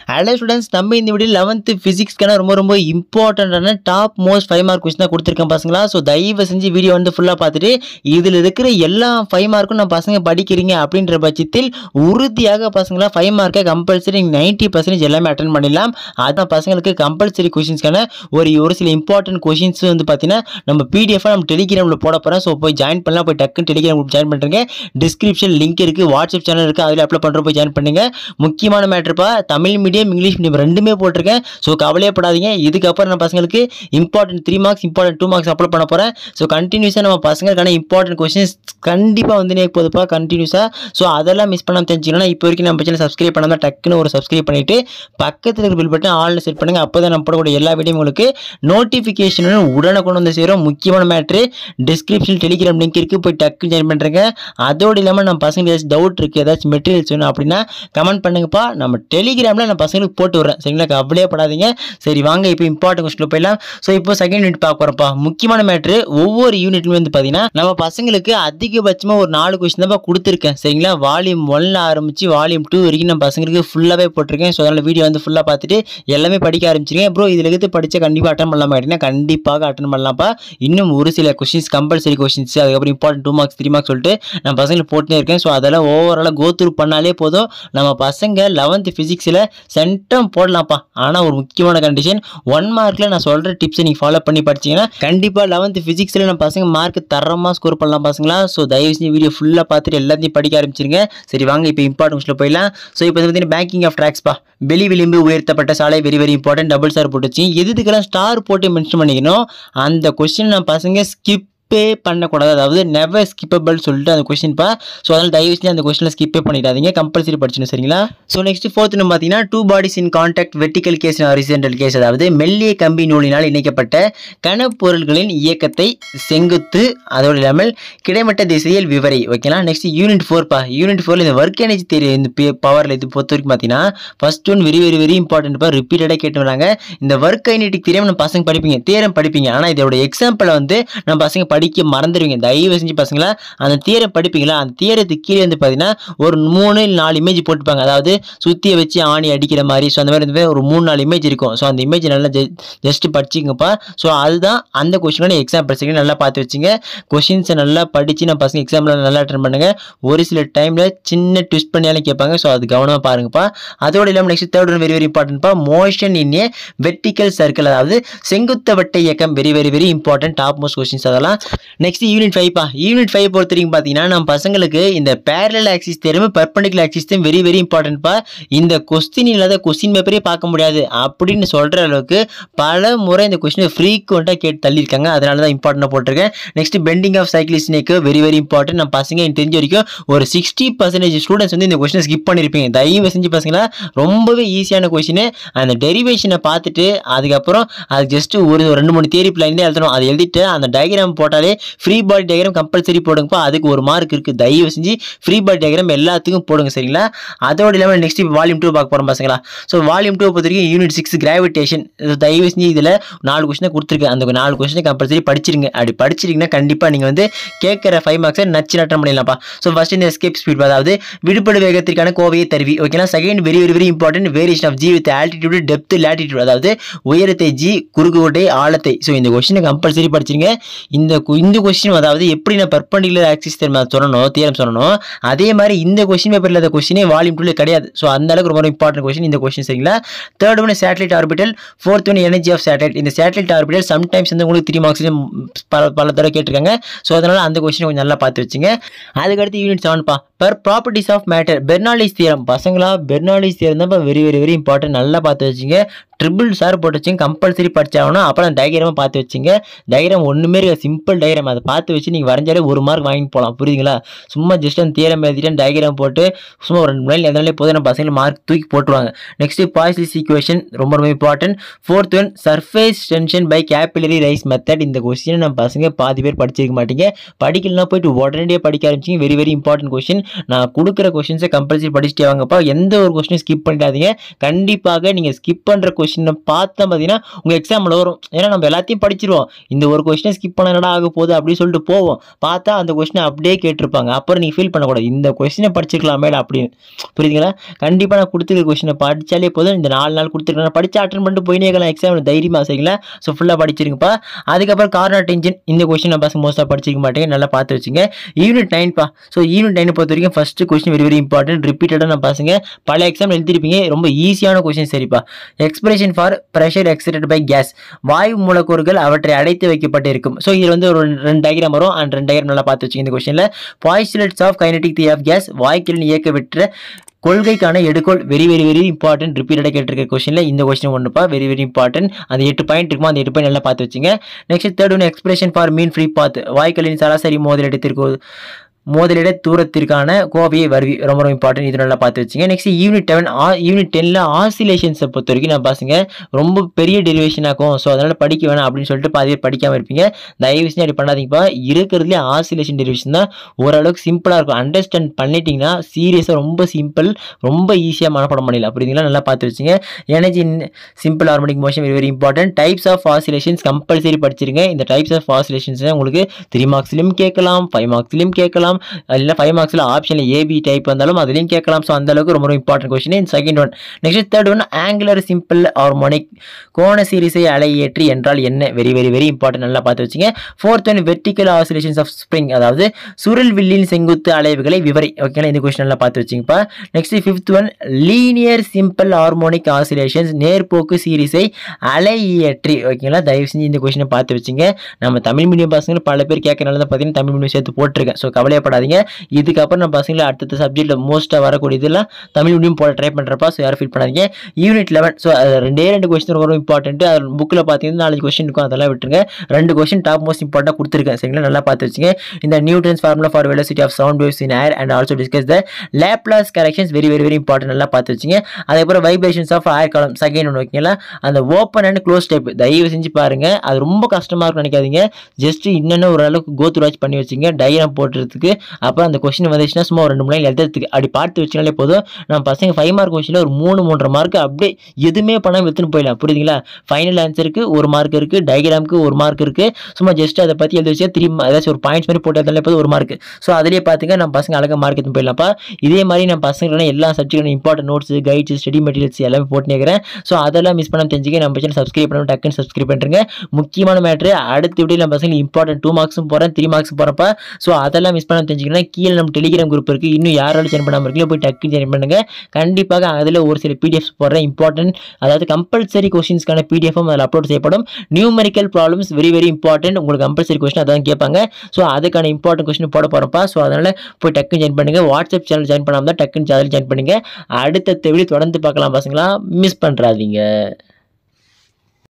Hello students, நம்ம இந்த video 11th ஃபிசிக்ஸ்க்கான ரொம்ப இம்பார்ட்டண்டான டாப் மோஸ்ட் 5 மார்க் கொஸ்டின் தான் கொடுத்துருக்கேன் பசங்களா. ஸோ தயவு செஞ்சு வீடியோ வந்து ஃபுல்லாக பார்த்துட்டு இதில் இருக்கிற எல்லா 5 மார்க்கும் நம்ம பசங்க படிக்கிறீங்க அப்படின்ற பட்சத்தில் உறுதியாக பசங்களா 5 மார்க்கை கம்பல்சரி 90% எல்லாமே அட்டன் பண்ணிடலாம். அதான் பசங்களுக்கு கம்பல்சரி கொஷின்ஸ்க்கான ஒரு சில இம்பார்ட்டன்ட் கொஷின்ஸ் வந்து பார்த்தீங்கன்னா நம்ம பிடிஎஃபாக நம்ம டெலிகிராமில் போட போகிறோம். ஸோ போய் ஜாயின் பண்ணலாம். போய் டக்குன்னு டெலிகிராம் குரூப் ஜாயின் பண்ணுறேங்க. டிஸ்கிரிப்ஷன் லிங்க் இருக்குது, வாட்ஸ்அப் சேனல் இருக்குது, அதில் அப்ளை பண்ணுற போய் ஜாயின் பண்ணுங்க. முக்கியமான மேட்ருப்பா, தமிழ் மீடியம் இங்கிலீஷ் மீடியம் ரெண்டுமே போட்டிருக்கேன். ஸோ கவலையப்படாதீங்க. இதுக்கப்புறம் நம்ம பசங்களுக்கு important 3 marks important 2 marks apply பண்ண போகிறேன். ஸோ கண்டினியூஸாக நம்ம பசங்களுக்கான இம்பார்ட்டன்ட் கொஸ்டின்ஸ் கண்டிப்பாக வந்து போதுப்பா கண்டினியூஸாக. ஸோ அதெல்லாம் மிஸ் பண்ணாமல் தெரிஞ்சுக்கணும். இப்போ வரைக்கும் நம்ம சேனல் சப்ஸ்கிரைப் பண்ணாமல் டக்குன்னு ஒரு சப்ஸ்கிரைப் பண்ணிவிட்டு பக்கத்தில் இருக்கிற பில் பட்டன் ஆல்ல செட் பண்ணுங்கள். அப்போ தான் நம்ம போடக்கூடிய எல்லா வீடியோ உங்களுக்கு நோட்டிஃபிகேஷன் உடனுக்குடன் வந்து சேரும். முக்கியமான மேட்ரு டிஸ்கிரிப்ஷன் டெலிகிராம் லிங்க் இருக்குது, போய் டக்கு ஜாயின் பண்ணுறேங்க. அதோடு இல்லாமல் நம்ம பசங்க ஏதாச்சும் டவுட் இருக்குது, ஏதாச்சும் மெட்டீரியல்ஸ் வேணும் அப்படின்னா கமெண்ட் பண்ணுங்கப்பா. நம்ம டெலிகிராமில் நம்ம பசங்களுக்கு போட்டு விட்றேன். சரிங்களா, கவலையே படாதீங்க. சரி வாங்க இப்போ இம்பார்ட்டன்ட் கொஸ்டின் போயிடலாம். ஸோ இப்போ செகண்ட் யூனிட் பார்க்க போகிறப்பா. முக்கியமான மேட்ரு, ஒவ்வொரு யூனிட்லையும் வந்து பார்த்தீங்கன்னா நம்ம பசங்களுக்கு அதிகபட்சமாக ஒரு 4 கொஸ்டின் தான் கொடுத்துருக்கேன். சரிங்களா, வால்யூம் 1ல் ஆரம்பிச்சு வால்யூம் 2 வரைக்கும் நம்ம பசங்களுக்கு ஃபுல்லாகவே போட்டிருக்கேன். ஸோ அதனால் வீடியோ வந்து ஃபுல்லாக பார்த்துட்டு எல்லாமே படிக்க ஆரம்பிச்சிருக்கேன். ப்ரோ இதில் எடுத்து படித்தா கண்டிப்பாக அட்டன் பண்ணலாம் அப்படின்னா கண்டிப்பாக அட்டன் பண்ணலாம்ப்பா. இன்னும் ஒரு சில கொஸ்டின்ஸ் கம்பல்சரி கொஸ்டின்ஸ், அதுக்கப்புறம் இம்பார்ட்டன்ட் 2 மார்க்ஸ் 3 மார்க்ஸ் சொல்லிட்டு நான் பசங்களுக்கு போட்டுனே இருக்கேன். ஸோ அதெல்லாம் ஓவராலாக கோத்ரூ பண்ணாலே போதும். நம்ம பசங்க 11th ஃபிசிக்ஸில் சென்டம் போடலாம்ப்பா. ஆனால் ஒரு முக்கியமான கண்டிஷன், 1 மார்க்கில் நான் சொல்கிற டிப்ஸை நீங்கள் ஃபாலோ பண்ணி படிச்சிங்கன்னா கண்டிப்பாக 11th ஃபிசிக்ஸில் நம்ம பசங்க மார்க் தரமாக ஸ்கோர் பண்ணலாம் பசங்களா. ஸோ தயவு செஞ்சு வீடியோ ஃபுல்லாக பார்த்துட்டு எல்லாத்தையும் படிக்க ஆரம்பிச்சிருங்க. சரி வாங்க இப்போ இம்பார்ட்டன்ட் கொஸ்டின் போயிடலாம். ஸோ இப்போ பார்த்தீங்கன்னா பேங்கிங் ஆஃப் ட்ராக்ஸ்ப்பா. வெளி விளிம்பு உயர்த்தப்பட்ட சாலை வெரி இம்பார்ட்டன்ட். டபுள் ஸ்டார் போட்டு வச்சு எதுக்கெல்லாம் ஸ்டார் போட்டு மென்ஷன் பண்ணிக்கணும். அந்த கொஸ்டின் நம்ம பசங்க ஸ்கிப்பே பண்ணக்கூடாது. அதாவது நெவர் ஸ்கிப்பபிள் சொல்லிட்டு அந்த கொஸ்டின்ப்பா. ஸோ அதனால் தயவு செஞ்சு அந்த கொஸ்டினில் ஸ்கிப்பே பண்ணிடாதீங்க, கம்பல்சரி படிச்சணும். சரிங்களா. ஸோ நெக்ஸ்ட் 4th நம்ம பார்த்தீங்கன்னா 2 bodies in contact vertical case horizontal case. அதாவது மெல்லிய கம்பி நூலினால் இணைக்கப்பட்ட கனப்பொருள்களின் இயக்கத்தை செங்குத்து அதோடு இல்லாமல் கிடைமட்ட திசையில் விவரி. ஓகேங்களா. Next unit 4பா. யூனிட் 4 இந்த ஒர்க் எனர்ஜி தேரி இந்த பவரில் இது பொறுத்த வரைக்கும் பார்த்தீங்கன்னா ஃபர்ஸ்ட் ஒன் வெரி இம்பார்ட்டன்ட்ப்பா. ரிப்பீட்டடாக கேட்டு வராங்க. இந்த ஒர்க் கைனெட்டிக் தியரம் நம்ம பசங்க படிப்பீங்க, தியரம் படிப்பீங்க. ஆனால் இதோட எக்ஸாம்பிளை வந்து நம்ம பசங்க படிக்க மறந்துடுவீங்க. தயவு செஞ்சு பசங்களா அந்த தியரம் படிப்பீங்களா, அந்த தியரத்துக்கு கீழே வந்து பார்த்தீங்கன்னா ஒரு 3 இல்ல 4 இமேஜ் போட்டுப்பாங்க. அதாவது சுத்தியை வச்சு ஆணி அடிக்கிற மாதிரி. ஸோ அந்த மாதிரி வந்து ஒரு 3-4 இமேஜ் இருக்கும். ஸோ அந்த இமேஜ் நல்லா ஜஸ்ட் படிச்சிங்கப்பா. ஸோ அதுதான் அந்த கொஸ்டினோட எக்ஸாம்பிள். சரிங்க, நல்லா பார்த்து வச்சுங்க. கொஸ்டின்ஸை நல்லா படித்து நம்ம பசங்க எக்ஸாம்பிள் நல்லா அட்டன் பண்ணுங்க. ஒரு சில டைமில் சின்ன ட்விஸ்ட் பண்ணியாலும் கேட்பாங்க. ஸோ அது கவனமாக பாருங்கப்பா. அதோடு இல்லாமல் நெக்ஸ்ட் தேர்ட் ஒன் வெரி இம்பார்ட்டன்ட்ப்பா. Motion in a vertical circle. அதாவது செங்குத்த வட்ட இயக்கம். Very important top most questions. அதெல்லாம் நெக்ஸ்ட் யூனிட் 5பா. யூனிட் 5 பொறுத்த வரைக்கும் பார்த்தீங்கன்னா நம்ம பசங்களுக்கு இந்த பேரலல் ஆக்சிஸ் தேர்வு பெர்பெண்டிகுலர் ஆக்சிஸ் தேர்வு வெரி இம்பார்ட்டன்ட்ப்பா. இந்த கொஸ்டின் இல்லாத கொஸ்டின் பேப்பரே பார்க்க முடியாது அப்படின்னு சொல்கிற அளவுக்கு பல முறை இந்த கொஸ்டினை ஃப்ரீக்வெண்ட்டாக கேட்டு தள்ளியிருக்காங்க. அதனால தான் இம்பார்ட்டன்ட்டாக போட்டிருக்கேன். Next bending of cyclist neck very important. நம்ம பசங்க எனக்கு தெரிஞ்ச வரைக்கும் ஒரு 60% ஸ்டூடெண்ட்ஸ் வந்து இந்த கொஸ்டினை ஸ்கிப் பண்ணியிருப்பீங்க. தயவு செஞ்சு பசங்களா ரொம்பவே ஈஸியான கொஸ்டின். அந்த டெரிவேஷனை பார்த்துட்டு அதுக்கப்புறம் அது ஜஸ்ட் ஒரு 2-3 தியரி பிளான் தான் எழுதணும். அதை எழுதிட்டு அந்த டயக்ராம் போட்டாலே ஃப்ரீ பாடி டயக்ராம் கம்பல்சரி போடுங்கப்பா. அதுக்கு 1 மார்க் இருக்குது. தயவு செஞ்சு ஃப்ரீ பாடி டயக்ராம் எல்லாத்துக்கும் போடுங்க. சரிங்களா. அதோடு இல்லாமல் நெக்ஸ்ட் வால்யூம் 2 பார்க்க போகிறோம் பசங்களா. ஸோ வால்யூம் 2 பொறுத்த வரைக்கும் யூனிட் 6 கிராவிடேஷன். தயவு செஞ்சு இதில் 4 கொஸ்டினை கொடுத்துருக்கு. அந்த 4 கொஸ்டினை கம்பல்சரி படிச்சிருங்க. அப்படி படிச்சிருக்கீங்கன்னா கண்டிப்பாக நீங்கள் வந்து கேட்குற 5 மார்க்ஸை நச்சு அட்டன் பண்ணிடலாம்ப்பா. ஸோ ஃபர்ஸ்ட் இந்த எஸ்கேப் ஸ்பீட், அதாவது விடுபடு வேகத்திற்கான கோவையை தருவி. ஓகேனா. Second very important variation of g with altitude depth latitude. அதாவது உயரத்தை ஜி, குறுக்குவெட்டை ஆழத்தை. ஸோ இந்த கொஸ்டினை கம்பல்சரி படிச்சிருங்க. இந்த கொஸ்டின் அதாவது எப்படி நான் பெர்பெண்டிகுலர் ஆக்சிஸ் தியரம் சொல்லணும் அதே மாதிரி இந்த கொஸ்டின் பேப்பரில் அந்த கொஸ்டினே வால்யூம் 2ல கிடையாது. ஸோ அந்த அளவுக்கு ரொம்ப இம்பார்ட்டன்ட் கொஸ்டின் இந்த கொஸ்டின். சரிங்களா. Third one satellite orbital. Fourth one energy of satellite. இந்த சேட்டலைட் ஆர்பிட்டல் சம்டைம்ஸ் வந்து உங்களுக்கு 3 மார்க்ஸ் பல தடவை கேட்டிருக்காங்க. ஸோ அதனால அந்த கொஸ்டின் கொஞ்சம் நல்லா பார்த்து வச்சுங்க. அதுக்கடுத்து யூனிட் 7பா. Properties of matter Bernoulli's theorem. பசங்களா பெர்னாலிஸ் தியரம் தான் வெரி இம்பார்ட்டன்ட். நல்லா பார்த்து வச்சுங்க. ட்ரிபிள் ஸ்டார் போட்டு வச்சுங்க, கம்பல்சரி படிச்சாகணும். அப்புறம் டயக்ராமாக பார்த்து வச்சுங்க. டயக்ராம் ஒன்றுமே சிம்பிள் டயக்ராம். அதை பார்த்து வச்சு நீங்கள் வரைஞ்சாலே 1 மார்க் வாங்கி போகலாம். புரியுதுங்களா. சும்மா ஜஸ்ட் அந்த தியரம் எழுதிட்டு டயக்ராம் போட்டு சும்மா ஒரு 2 மணி நேரம் எதனாலே போதும் நம்ம பசங்க மார்க் தூக்கி போட்டுருவாங்க. நெக்ஸ்ட் பாய்ஸ்லிஸ் ஈக்குவேஷன் ரொம்ப important. Fourth one surface tension by capillary rise method. இந்த கொஸ்டின் நம்ம பசங்க பாதி பேர் படிச்சிருக்க மாட்டீங்க. படிக்கலாம் போயிட்டு உடனடியாக படிக்க ஆரம்பிச்சிங்க. Very important question. நான் கொடுக்குற கொஸ்டின்ஸை கம்பல்சரி படிச்சுட்டே வாங்கப்பா. எந்த ஒரு கொஸ்டினும் ஸ்கிப் பண்ணிடாதீங்க. கண்டிப்பாக நீங்கள் ஸ்கிப் பண்ணுற கொஸ்டினை பார்த்தா பார்த்தீங்கன்னா உங்கள் எக்ஸாமில் வரும். ஏன்னா நம்ம எல்லாத்தையும் படிச்சிருவோம். இந்த ஒரு கொஸ்டினை ஸ்கிப் பண்ண என்னடா ஆக போகுது அப்படின்னு சொல்லிட்டு போவோம். பார்த்தா அந்த கொஸ்டினை அப்படியே கேட்டிருப்பாங்க. அப்புறம் நீங்கள் ஃபீல் பண்ணக்கூடாது, இந்த கொஸ்டினை படிச்சிருக்கலாமே அப்படின்னு. புரியுதுங்களா? கண்டிப்பாக நான் கொடுத்துருக்க கொஸ்டினை படித்தாலே போதும். இந்த 4 நாள் கொடுத்துருக்கேன், படித்து அட்டன் பண்ணிட்டு போயினே இருக்கலாம் எக்ஸாம் தைரியமாக. சரிங்களா? ஸோ ஃபுல்லாக படிச்சிருங்கப்பா. அதுக்கப்புறம் கார்னர் டென்ஷன், இந்த கொஸ்டின் நான் பசங்க மோஸ்ட்டாக படிச்சிருக்க மாட்டேங்க, நல்லா பார்த்து வச்சுங்க. யூனிட் 9பா. ஸோ யூனிட் 9 பொறுத்த வரைக்கும் first question very very important. ரிப்பீட்டடாக நான் பசங்க பல எக்ஸாம் எழுதிருப்பீங்க, ரொம்ப ஈஸியான கொஸ்டின். சரிப்பா. Expression for pressure exerted by gas, வாயு மூலக்கூறுகள் அவற்றை அடைத்து வைக்கப்பட்டு இருக்கும். ஸோ இதில் வந்து ஒரு 2 டயக்ராம் வரும். அந்த 2 டயக்ராம் நல்லா பார்த்து வச்சுங்க. இந்த கொஸ்டினில் postulates of kinetic theory of gas, வாயுக்களின் இயக்க வெற்ற கொள்கைக்கான எடுக்கோள், வெரி வெரி வெரி இம்பார்ட்டன்ட். ரிப்பீட்டடாக கேட்டிருக்க கொஸ்டினில் இந்த கொஸ்டின் ஒன்றுப்பா, வெரி வெரி இம்பார்ட்டன்ட். அந்த 8 பாயிண்ட் இருக்குமா, அந்த 8 பாயிண்ட் நல்லா பார்த்து வச்சுங்க. நெக்ஸ்ட் தேர்ட் ஒன்று எக்ஸ்பிரஷன் ஃபார் மீன் ஃப்ரீ பாத், வாயுக்களின் சராசரி மோதலிட தூரத்திற்கான கோவையை வருவி, ரொம்ப ரொம்ப இம்பார்ட்டன்ட். இது நல்லா பார்த்து வச்சுங்க. நெக்ஸ்ட் யூனிட் 10ல் ஆசிலேஷன்ஸை பொறுத்த வரைக்கும் நான் பசங்க ரொம்ப பெரிய டெரிவேஷன் ஆகும். ஸோ அதனால் படிக்க வேணாம் அப்படின்னு சொல்லிட்டு பாதி பேர் படிக்காமல் இருப்பீங்க. தயவு செஞ்சு அப்படி பண்ணாதீங்கப்பா. இருக்கிறதுலே ஆசிலேஷன் டெரிவேஷன் தான் ஓரளவுக்கு சிம்பிளாக இருக்கும். அண்டர்ஸ்டாண்ட் பண்ணிட்டீங்கன்னா சீரியஸாக ரொம்ப சிம்பிள், ரொம்ப ஈஸியாக மனப்பாடம் பண்ணிடலாம். அப்படிங்களா? நல்லா பார்த்து வச்சுங்க. Energy in simple harmonic motion very very important. Types of oscillations compulsory படிச்சிருங்க. இந்த டைப்ஸ் ஆஃப் ஆசிலேஷன்ஸ் உங்களுக்கு 3 மார்க்ஸ்லையும் கேட்கலாம், 5 மார்க்ஸ்லையும் கேட்கலாம், இல்ல 5 மார்க்ஸ்ல ஆப்ஷன்ல ஏபி டைப் வந்தாலும் அதுலயும் கேட்கலாம். சோ அந்த அளவுக்கு ரொம்ப இம்பார்ட்டன்ட் क्वेश्चन. இந்த second one. Next third one angular simple harmonic கோண சீரிசை அலையேற்றி என்றால் என்ன, வெரி வெரி வெரி இம்பார்ட்டன்ட், நல்லா பார்த்து வச்சுங்க. Fourth one vertical oscillations of spring, அதாவது சுருள் வில்லின் செங்குத்து அலைவுகளை விவரி. ஓகேங்களா? இந்த क्वेश्चन நல்லா பார்த்து வச்சுங்கப்பா. Next fifth one linear simple harmonic oscillations, நேர்போக்கு சீரிசை அலையேற்றி. ஓகேங்களா? தயவு செஞ்சு இந்த क्वेश्चन பார்த்து வச்சுங்க. நம்ம தமிழ் மீடியம் பசங்க பல பேர் கேட்கறனால தான் பார்த்தீங்கன்னா தமிழ் மீடியம் சேர்த்து போட்டிருக்கேன். ஸோ கவலைப்படாதீங்க. இதுக்கப்புறம் நம்ம பசங்களை அடுத்த சப்ஜெக்ட்ல மோஸ்ட்டாக வரக்கூடிய இதெல்லாம் தமிழ் மீடியம் போட ட்ரை பண்ணுறப்பா. ஸோ யாரும் ஃபீல் பண்ணாதீங்க. யூனிட் 11. ஸோ 2 கொஸ்டின் ரொம்ப இம்பார்ட்டன்ட். அது புக்கில் பார்த்தீங்கன்னா 4 கொஸ்டின் இருக்கும், அதெல்லாம் விட்டுருங்க. 2 கொஸ்டின் டாப் மோஸ்ட் இம்பார்ட்டன்ட் கொடுத்துருக்கேன். சரிங்களா? நல்லா பார்த்து வச்சுங்க. இந்த Newton's formula for velocity of sound waves in air and also discuss the Laplace corrections, very very very important, நல்லா பார்த்து வச்சுங்க. அதுக்கப்புறம் வைப்ரேஷன்ஸ் ஆஃப் ஏர் காலம் செகண்ட் ஒன்று. ஓகேங்களா? அந்த ஓப்பன் அண்ட் க்ளோஸ் டைப் தயவு செஞ்சு பாருங்க. அது ரொம்ப கஷ்டமாக இருக்கும்னு நினைக்காதீங்க. ஜஸ்ட் இன்னும் ஓரளவுக்கு கோத் வாட்ச் பண்ணி வச்சுங்க, டயக்ராம் போட்டுறதுக்கு. அப்புறம் அந்த கொஸ்டின் வந்துச்சுன்னா சும்மா ஒரு 2 மணி நேரம் எழுதுறதுக்கு அப்படி பார்த்து வச்சுனாலே போதும். நம்ம பசங்க 5 மார்க் கொஸ்டினில் ஒரு 3-3.5 மார்க் அப்படியே எதுவுமே பண்ணாமல் எடுத்துன்னு போயிடலாம். புரியுதுங்களா? ஃபைனல் ஆன்சருக்கு 1 மார்க் இருக்குது, டயக்ராமுக்கு 1 மார்க் இருக்குது. சும்மா ஜஸ்ட் அதை பற்றி எழுதி வச்சா ஏதாச்சும் ஒரு பாயிண்ட்ஸ் மாதிரி போட்டு எழுதாலே போதும் 1 மார்க். ஸோ அதிலேயே பார்த்துங்க நம்ம பசங்க அழகாக மார்க் எடுத்து போயிடலாம்ப்பா. இதே மாதிரி நம்ம பசங்க எல்லா சப்ஜெக்டும் important notes, guides, study materials எல்லாமே போட்டு நிற்கிறேன். ஸோ அதெல்லாம் மிஸ் பண்ணாமல் தெரிஞ்சுக்க நம்ம சேனல் சப்ஸ்கிரைப் பண்ணணும், டக்குன்னு சப்ஸ்கிரைப் பண்ணுறேங்க. முக்கியமான மேட்ரு அடுத்த வீடியோ நம்ம பசங்க இம்பார்ட்டன்ட் 2 மார்க்ஸும் போகிறேன், 3 மார்க்ஸ் போகிறப்ப. ஸோ அதெல்லாம் மிஸ் பண்ணாமல் தெரிஞ்சுக்கணும். கீழே நம்ம டெலிகிராம் குரூப் இருக்குது, இன்னும் யாராலும் ஜாயின் பண்ணாமல் இருக்கீங்களோ போய் டக்கு ஜாயின் பண்ணுங்க. கண்டிப்பாக அதில் ஒரு சில பிடிஎஃப்ஸ் போடுறேன் இம்பார்ட்டன்ட், அதாவது கம்பல்சரி கொஸ்டின்ஸ்க்கான பிடிஎஃப்பும் அதில் அப்லோட் செய்யப்படும். Numerical problems very very important, உங்களுக்கு கம்பல்சரி கொஸ்டின் அதான் கேட்பாங்க. ஸோ அதுக்கான இம்பார்ட்டன்ட் கொஸ்டின் போட போகிறப்பா. ஸோ அதனால் போய் டக்குன்னு ஜாயின் பண்ணுங்க. வாட்ஸ்அப் சேனல் ஜாயின் பண்ணாமல் தான் டக்குன்னு சேனல் ஜாயின் பண்ணுங்க. அடுத்த வீடியோ தொடர்ந்து பார்க்கலாம் பசங்களா, மிஸ் பண்ணுறாதீங்க.